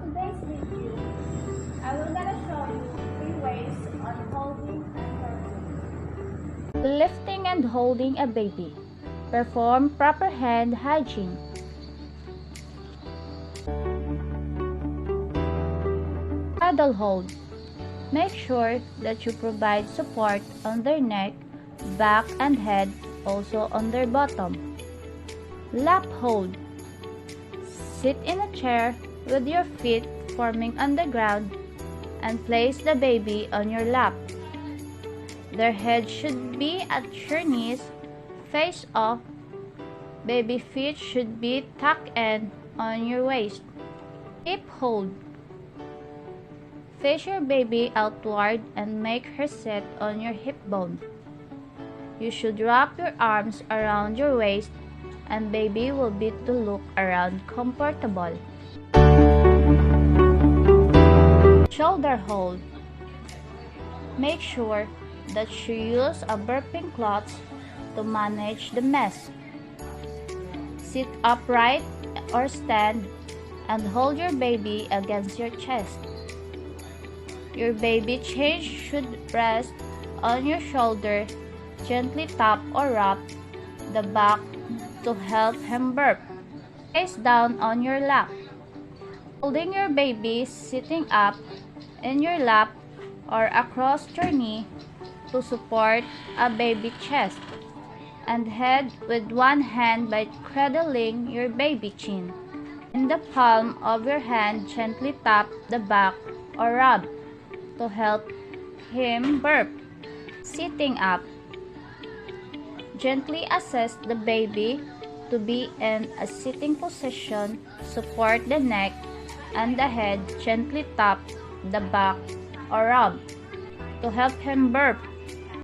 today's video, I will gonna show you 3 ways on holding and burping. Lifting and holding a baby. Perform proper hand hygiene. Cradle hold. Make sure that you provide support on their neck, back, and head, also on their bottom. Lap hold. Sit in a chair with your feet forming on the ground and place the baby on your lap. Their head should be at your knees, face off. Baby feet should be tucked in on your waist. Hip hold. Face your baby outward and make her sit on your hip bone. You should wrap your arms around your waist and baby will be to look around comfortable. Shoulder hold. Make sure that you use a burping cloth to manage the mess. Sit upright or stand and hold your baby against your chest. Your baby change should rest on your shoulder. Gently tap or rub the back to help him burp. Face down on your lap. Holding your baby sitting up in your lap or across your knee to support a baby chest and head with one hand by cradling your baby chin. In the palm of your hand, gently tap the back or rub to help him burp. Sitting up. Gently assist the baby to be in a sitting position. Support the neck and the head. Gently tap the back or rub to help him burp.